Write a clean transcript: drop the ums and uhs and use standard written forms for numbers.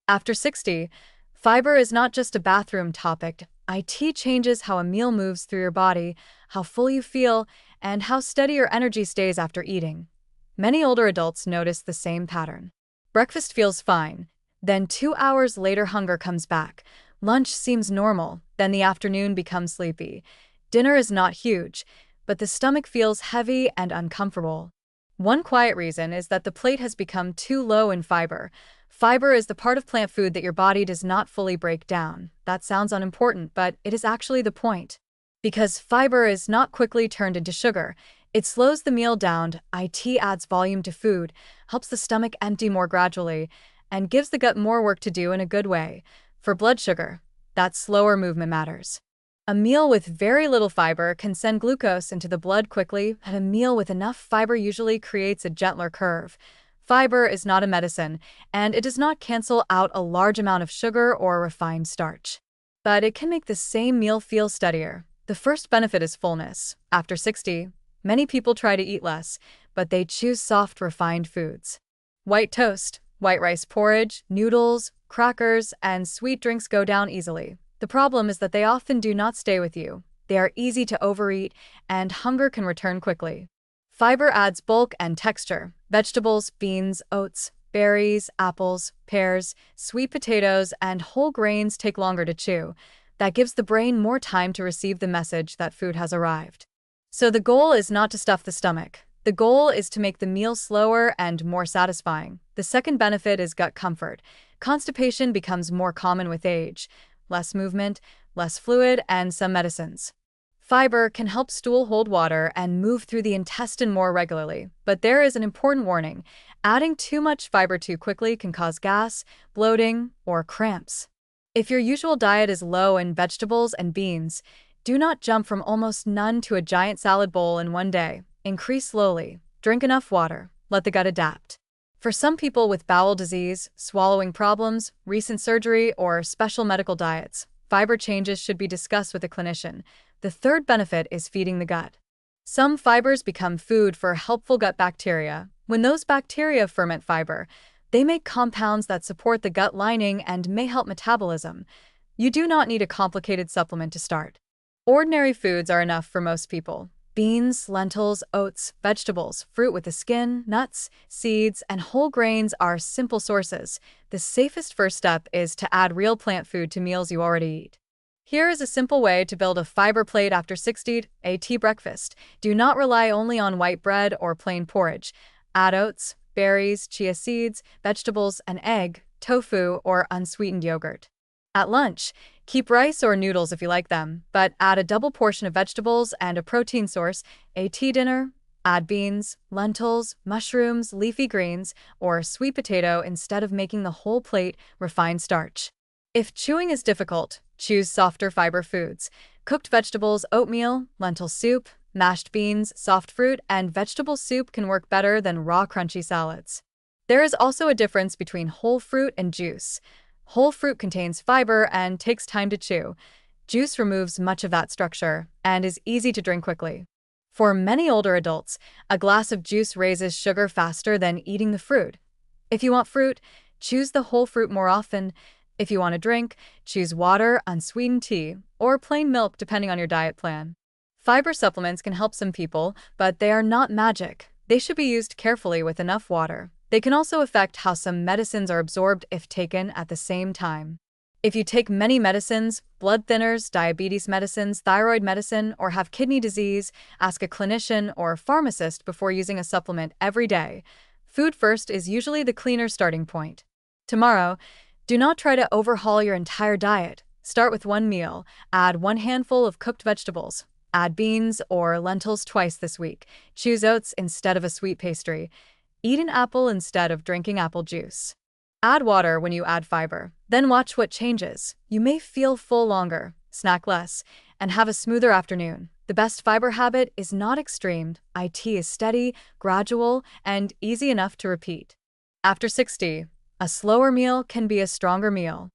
After 60, fiber is not just a bathroom topic. IT changes how a meal moves through your body, how full you feel, and how steady your energy stays after eating. Many older adults notice the same pattern. Breakfast feels fine. Then 2 hours later, hunger comes back. Lunch seems normal. Then the afternoon becomes sleepy. Dinner is not huge, but the stomach feels heavy and uncomfortable. One quiet reason is that the plate has become too low in fiber. Fiber is the part of plant food that your body does not fully break down. That sounds unimportant, but it is actually the point. Because fiber is not quickly turned into sugar, it slows the meal down. It adds volume to food, helps the stomach empty more gradually, and gives the gut more work to do in a good way. For blood sugar, that slower movement matters. A meal with very little fiber can send glucose into the blood quickly, and a meal with enough fiber usually creates a gentler curve. Fiber is not a medicine, and it does not cancel out a large amount of sugar or refined starch. But it can make the same meal feel steadier. The first benefit is fullness. After 60, many people try to eat less, but they choose soft, refined foods. White toast, white rice porridge, noodles, crackers, and sweet drinks go down easily. The problem is that they often do not stay with you. They are easy to overeat, and hunger can return quickly. Fiber adds bulk and texture. Vegetables, beans, oats, berries, apples, pears, sweet potatoes, and whole grains take longer to chew. That gives the brain more time to receive the message that food has arrived. So the goal is not to stuff the stomach. The goal is to make the meal slower and more satisfying. The second benefit is gut comfort. Constipation becomes more common with age. Less movement, less fluid, and some medicines. Fiber can help stool hold water and move through the intestine more regularly, but there is an important warning. Adding too much fiber too quickly can cause gas, bloating, or cramps. If your usual diet is low in vegetables and beans, do not jump from almost none to a giant salad bowl in one day. Increase slowly. Drink enough water. Let the gut adapt. For some people with bowel disease, swallowing problems, recent surgery, or special medical diets, fiber changes should be discussed with a clinician. The third benefit is feeding the gut. Some fibers become food for helpful gut bacteria. When those bacteria ferment fiber, they make compounds that support the gut lining and may help metabolism. You do not need a complicated supplement to start. Ordinary foods are enough for most people. Beans, lentils, oats, vegetables, fruit with the skin, nuts, seeds, and whole grains are simple sources. The safest first step is to add real plant food to meals you already eat. Here is a simple way to build a fiber plate after 60. At breakfast. Do not rely only on white bread or plain porridge. Add oats, berries, chia seeds, vegetables, an egg, tofu, or unsweetened yogurt. At lunch, keep rice or noodles if you like them, but add a double portion of vegetables and a protein source. At dinner, add beans, lentils, mushrooms, leafy greens, or sweet potato instead of making the whole plate refined starch. If chewing is difficult, choose softer fiber foods. Cooked vegetables, oatmeal, lentil soup, mashed beans, soft fruit, and vegetable soup can work better than raw crunchy salads. There is also a difference between whole fruit and juice. Whole fruit contains fiber and takes time to chew. Juice removes much of that structure and is easy to drink quickly. For many older adults, a glass of juice raises sugar faster than eating the fruit. If you want fruit, choose the whole fruit more often. If you want a drink, choose water, unsweetened tea, or plain milk depending on your diet plan. Fiber supplements can help some people, but they are not magic. They should be used carefully with enough water. They can also affect how some medicines are absorbed if taken at the same time. If you take many medicines, blood thinners, diabetes medicines, thyroid medicine, or have kidney disease, ask a clinician or pharmacist before using a supplement every day. Food first is usually the cleaner starting point. Tomorrow, do not try to overhaul your entire diet. Start with one meal. Add 1 handful of cooked vegetables. Add beans or lentils twice this week. Choose oats instead of a sweet pastry. Eat an apple instead of drinking apple juice. Add water when you add fiber. Then watch what changes. You may feel full longer, snack less, and have a smoother afternoon. The best fiber habit is not extreme. It is steady, gradual, and easy enough to repeat. After 60, a slower meal can be a stronger meal.